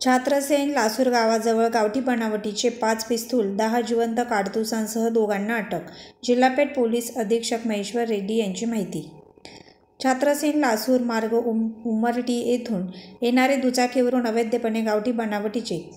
छात्रसेन लासूर गावाजवळ गावठी बनावटीचे 5 पिस्तूल, 10 जिवंत काडतुसांसह दोघांना अटक. जिल्हा पेठ पोलीस अधीक्षक महेश्वर रेड्डी यांची माहिती. छात्रसेन लासूर मार्ग उमरटी येथून येणारे दुचाकीवरून अवैधपणे गावठी बनावटीचे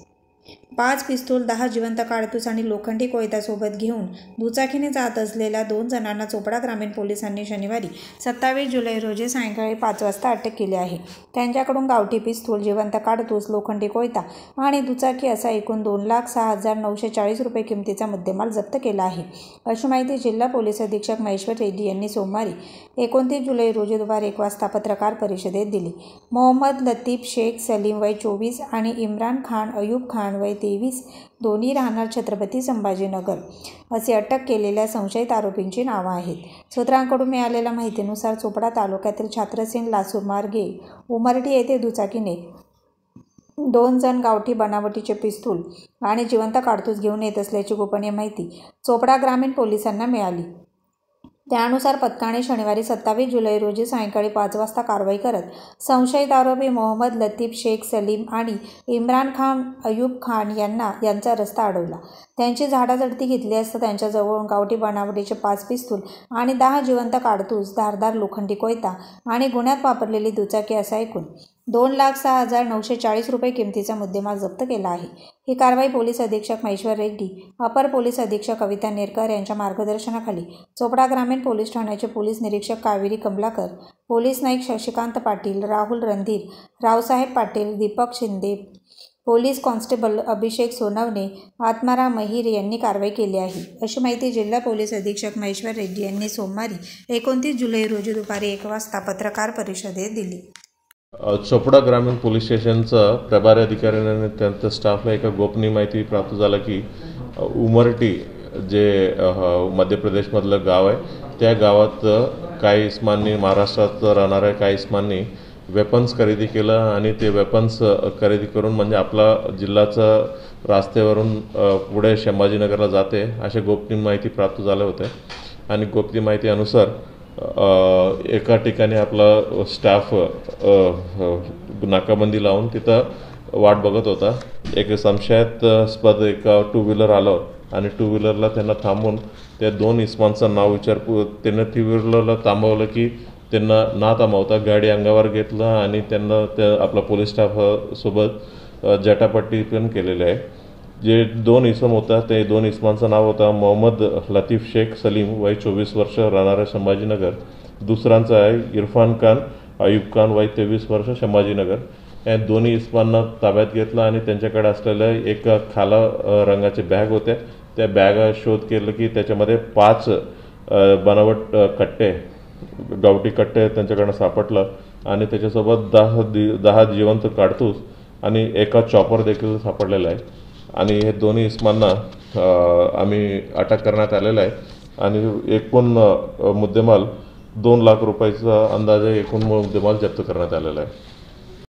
5 पिस्तूल, 10 जिवंत काडतूस आणि लोखंडी कोयता सोबत घेऊन दुचाकीने जात असलेल्या 2 जणांना चोपडा ग्रामीण पोलिसांनी शनिवारी 27 जुलै रोजी सायंकाळी 5 वाजता अटक केली आहे. त्यांच्याकडून गावठी पिस्तूल, जिवंत काडतूस, लोखंडी कोयता आणि दुचाकी असा एकूण 2,06,940 रुपये किमतीचा मुद्देमाल जप्त केला आहे, अशी माहिती जिल्हा पोलीस अधीक्षक महेश्वर रेड्डी यांनी सोमवारी 29 जुलै रोजी दुपारी 1 वाजता पत्रकार परिषदेत दिली. मोहम्मद लतीफ शेख सलीम वय 24 आणि इम्रान खान अयूब खान वय 23 दोन्ही राहणार छत्रपती संभाजीनगर असे अटक केलेल्या संशयित आरोपींची नावं आहेत. सूत्रांकडून मिळालेल्या माहितीनुसार चोपडा तालुक्यातील छात्रसेन लासूर मार्गे उमरटी येथे दुचाकीने 2 जण गावठी बनावटीचे पिस्तूल आणि जिवंत काडतूस घेऊन येत असल्याची गोपनीय माहिती चोपडा ग्रामीण पोलिसांना मिळाली. त्यानुसार पथकाने शनिवारी 27 जुलै रोजी सायंकाळी 5 वाजता कारवाई करत संशयित आरोपी मोहम्मद लतीफ शेख सलीम आणि इम्रान खान अयूब खान यांचा रस्ता अडवला. त्यांची झाडाझडती घेतली असता त्यांच्याजवळून गावठी बनावटीचे 5 पिस्तूल आणि 10 जिवंत काडतूस, धारदार लोखंडी कोयता आणि गुन्ह्यात वापरलेली दुचाकी असा एकूण 2,06,940 रुपये किमतीचा मुद्देमाल जप्त केला आहे. ही कारवाई पोलीस अधीक्षक महेश्वर रेड्डी, अपर पोलीस अधीक्षक कविता नेरकर यांच्या मार्गदर्शनाखाली चोपडा ग्रामीण पोलीस ठाण्याचे पोलीस निरीक्षक Kaveri Kamlakar, police Naik Shashikant Patil, Rahul Randhir, Raosaheb Patil, Deepak Shinde, police constable Abhishek Sonawane, Atmaram Mahir यांनी कारवाई केली आहे, अशी माहिती जिल्हा पोलीस अधीक्षक महेश्वर रेड्डी यांनी सोमवारी 29 जुलै रोजी दुपारी 1 वाजता पत्रकार परिषदेत दिली. चोपडा ग्रामीण पोलीस स्टेशनचा प्रभारी अधिकाऱ्यांनी त्यांच्या स्टाफला एक गोपनीय माहिती प्राप्त झाला की उमरटी जे मध्य प्रदेशमधलं गाव आहे त्या गावात काही इस्मांनी, महाराष्ट्रात राहणाऱ्या काही इस्मांनी वेपन्स खरेदी केलं आणि ते वेपन्स खरेदी करून म्हणजे आपला जिल्ह्याचा रस्त्यावरून पुढे संभाजीनगरला जाते असे गोपनीय माहिती प्राप्त झाले होते. आणि गोपनीय माहिती अनुसार एका ठिकाणी आपला स्टाफ नाकाबंदी लावून तिथं वाट बघत होता. एक संशयास्पद एक 2 व्हीलर आलं आणि 2 व्हीलरला त्यांना थांबून त्या 2 इस्मांचं नाव त्यांना 2 व्हीलरला थांबवलं की त्यांना ना थांबवता गाडी अंगावर घेतलं आणि त्यांना त्या आपला पोलीस स्टाफसोबत जटापट्टी पण केलेली आहे. जे 2 इसम होता ते 2 इसमांचं नाव होता मोहम्मद लतीफ शेख सलीम वय 24 वर्ष राहणारे संभाजीनगर. दुसऱ्यांचं आहे इरफान खान अयूब खान वय 23 वर्ष संभाजीनगर. या दोन्ही इस्मांना ताब्यात घेतलं आणि त्यांच्याकडे असलेल्या एक खाला रंगाचे बॅग होते. त्या बॅग शोध केलं की त्याच्यामध्ये 5 बनावट कट्टे, गावठी कट्टे त्यांच्याकडनं सापडलं आणि त्याच्यासोबत 10 जिवंत काडतूस आणि एका चॉपर देखील सापडलेला आहे. आणि हे दोन्ही इस्मांना आम्ही अटक करण्यात आलेला आहे आणि एकूण मुद्देमाल 2 लाख रुपयाचा अंदाजे एकूण मुद्देमाल जप्त करण्यात आलेला आहे.